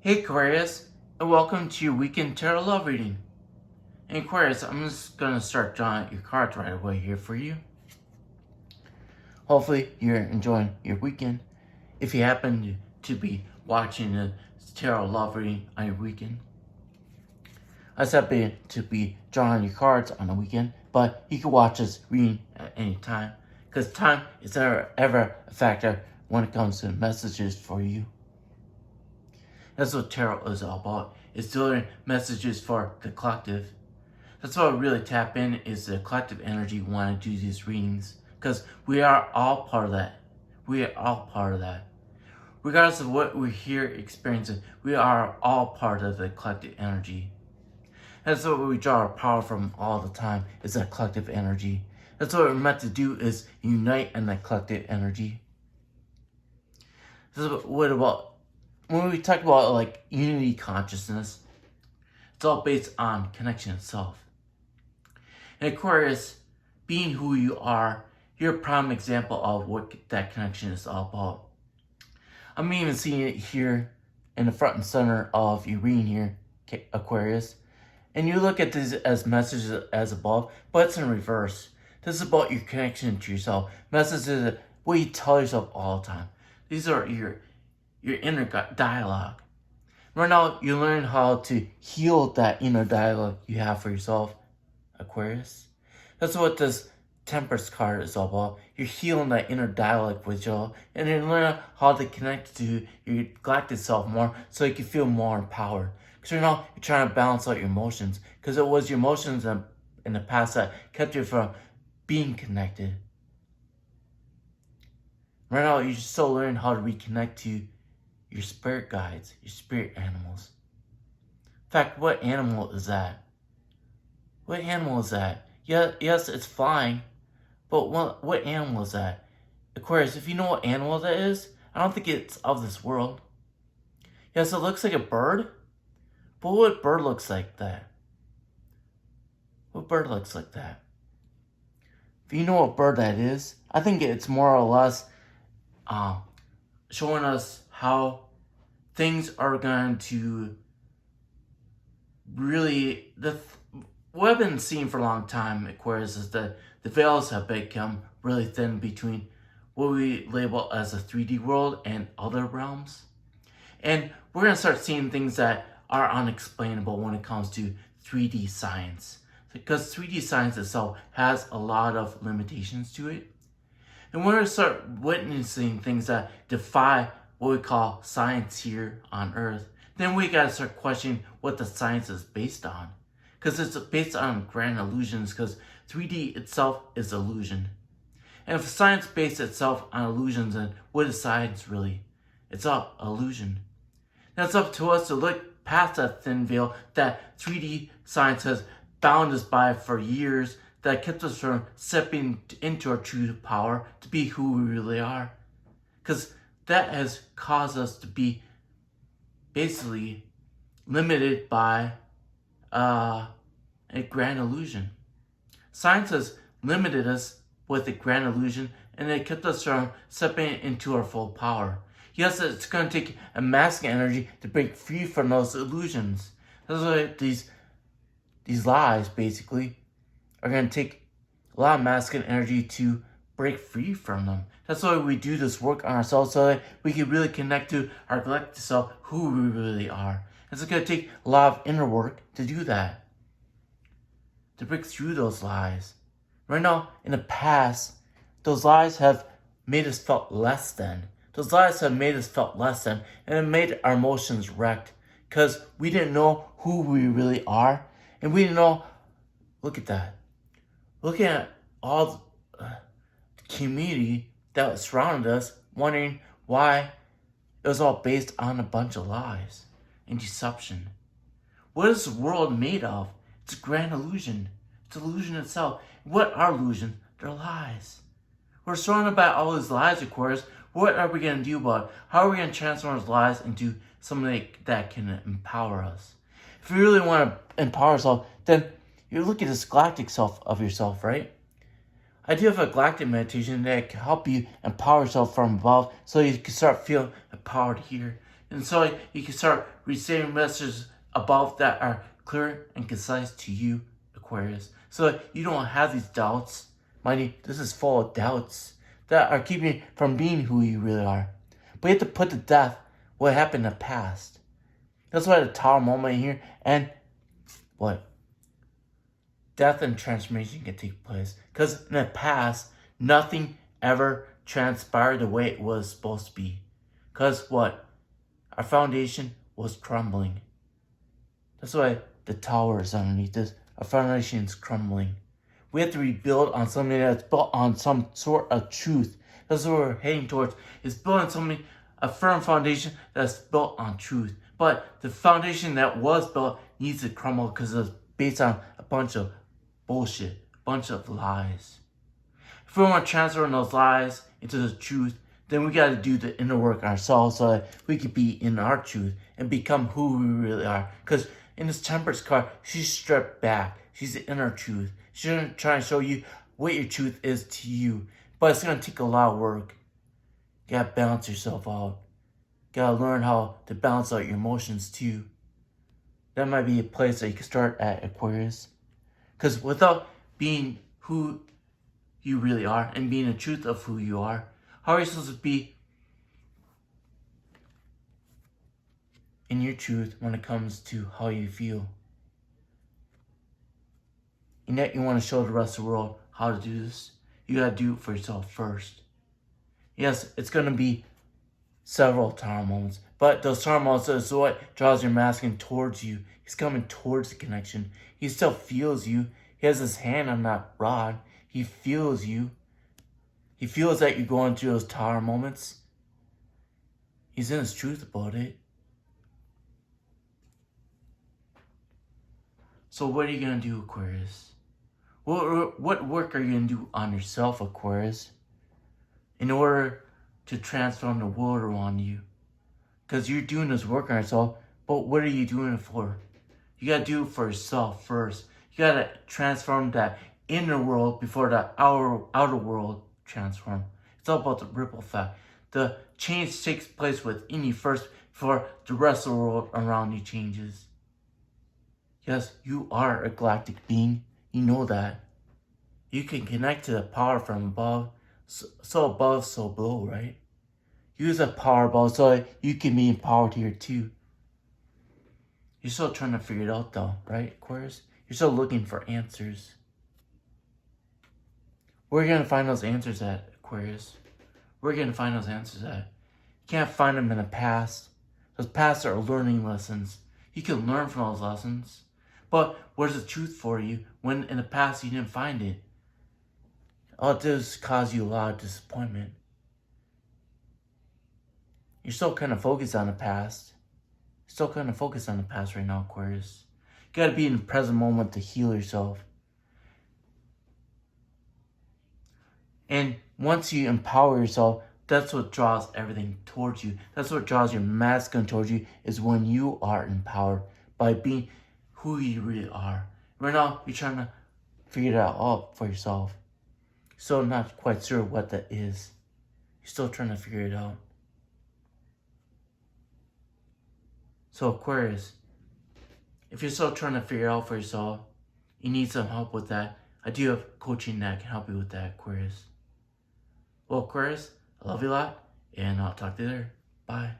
Hey Aquarius, and welcome to your weekend tarot love reading. And Aquarius, I'm just going to start drawing your cards right away here for you. Hopefully you're enjoying your weekend. If you happen to be watching the tarot love reading on your weekend, I happen to be drawing your cards on the weekend, but you can watch this reading at any time, because time is never ever a factor when it comes to messages for you. That's what tarot is all about. It's delivering messages for the collective. That's what I really tap in, is the collective energy when I do these readings. Because we are all part of that. We are all part of that. Regardless of what we're here experiencing, we are all part of the collective energy. That's what we draw our power from all the time, is that collective energy. That's what we're meant to do, is unite in that collective energy. This is what about when we talk about like unity consciousness, it's all based on connection itself. And Aquarius, being who you are, you're a prime example of what that connection is all about. I'm even seeing it here in the front and center of your reading here, Aquarius. And you look at this as messages as above, but it's in reverse. This is about your connection to yourself. Messages, what you tell yourself all the time. These are your inner dialogue. Right now, you learn how to heal that inner dialogue you have for yourself, Aquarius. That's what this Temperance card is all about. You're healing that inner dialogue with yourself, and you learn how to connect to your galactic self more, so you can feel more empowered. Because right now, you're trying to balance out your emotions, because it was your emotions in the past that kept you from being connected. Right now, you're still learning how to reconnect to your spirit guides, your spirit animals. In fact, what animal is that? What animal is that? Yeah, yes, it's flying, but what animal is that? Aquarius, if you know what animal that is, I don't think it's of this world. Yes, it looks like a bird, but what bird looks like that? What bird looks like that? If you know what bird that is, I think it's more or less showing us how things are going to really, what I've been seeing for a long time, Aquarius, is that the veils have become really thin between what we label as the 3D world and other realms. And we're going to start seeing things that are unexplainable when it comes to 3D science. Because 3D science itself has a lot of limitations to it. And we're going to start witnessing things that defy what we call science here on Earth. Then we got to start questioning what the science is based on. Because it's based on grand illusions, because 3D itself is illusion. And if science based itself on illusions, then what is science really? It's all illusion. Now it's up to us to look past that thin veil that 3D science has bound us by for years, that kept us from stepping into our true power to be who we really are. Because that has caused us to be basically limited by a grand illusion. Science has limited us with a grand illusion, and it kept us from stepping into our full power. Yes, it's going to take a masculine energy to break free from those illusions. That's why these lies basically are going to take a lot of masculine energy to break free from them. That's why we do this work on ourselves, so that we can really connect to our collective self, who we really are. And it's going to take a lot of inner work to do that, to break through those lies. Right now, in the past, those lies have made us felt less than. Those lies have made us felt less than, and it made our emotions wrecked, because we didn't know who we really are, and we didn't know. Look at that. Looking at all the community that surrounded us, wondering why it was all based on a bunch of lies and deception. What is the world made of? It's a grand illusion. It's illusion itself. What are illusions? They're lies. We're surrounded by all these lies, of course. What are we going to do about it? How are we going to transform those lies into something that can empower us? If you really want to empower yourself, then you look at this galactic self of yourself, right? I do have a galactic meditation that can help you empower yourself from above, so you can start feeling empowered here. And so you can start receiving messages above that are clear and concise to you, Aquarius. So you don't have these doubts. Mind you, this is full of doubts that are keeping you from being who you really are. But you have to put to death what happened in the past. That's why the Tower moment here and what? Death and transformation can take place. Because in the past, nothing ever transpired the way it was supposed to be. Because what? Our foundation was crumbling. That's why the tower is underneath this. Our foundation is crumbling. We have to rebuild on something that's built on some sort of truth. That's what we're heading towards. Is building something, a firm foundation that's built on truth. But the foundation that was built needs to crumble because it's based on a bunch of bullshit, a bunch of lies. If we want to transfer those lies into the truth, then we got to do the inner work ourselves so that we can be in our truth and become who we really are. Because in this Temperance card, she's stripped back. She's the inner truth. She's trying to show you what your truth is to you. But it's going to take a lot of work. You got to balance yourself out. You got to learn how to balance out your emotions too. That might be a place that you can start at, Aquarius. Because without being who you really are and being the truth of who you are, how are you supposed to be in your truth when it comes to how you feel? And yet you want to show the rest of the world how to do this. You got to do it for yourself first. Yes, it's going to be several Tower moments, but those Tower moments is what draws your masculine towards you. He's coming towards the connection. He still feels you. He has his hand on that rod. He feels you. He feels that you're going through those Tower moments. He's in his truth about it. So what are you going to do, Aquarius? What work are you going to do on yourself, Aquarius, in order to transform the world around you? Because you're doing this work on yourself, but what are you doing it for? You got to do it for yourself first. You got to transform that inner world before the outer world transform. It's all about the ripple effect. The change takes place within you first before the rest of the world around you changes. Yes, you are a galactic being. You know that. You can connect to the power from above. So above, so below, right? Use that power above so that you can be empowered here too. You're still trying to figure it out though, right, Aquarius? You're still looking for answers. Where are you going to find those answers at, Aquarius? Where are you going to find those answers at? You can't find them in the past. Those past are learning lessons. You can learn from those lessons. But where's the truth for you when in the past you didn't find it? All it does cause you a lot of disappointment. You're still kind of focused on the past. You're still kind of focused on the past right now, Aquarius. You got to be in the present moment to heal yourself. And once you empower yourself, that's what draws everything towards you. That's what draws your masculine towards you, is when you are empowered by being who you really are. Right now, you're trying to figure that out for yourself. Still not quite sure what that is. You're still trying to figure it out. So Aquarius, if you're still trying to figure it out for yourself, you need some help with that, I do have coaching that can help you with that, Aquarius. Well, Aquarius, I love you a lot, and I'll talk to you later. Bye.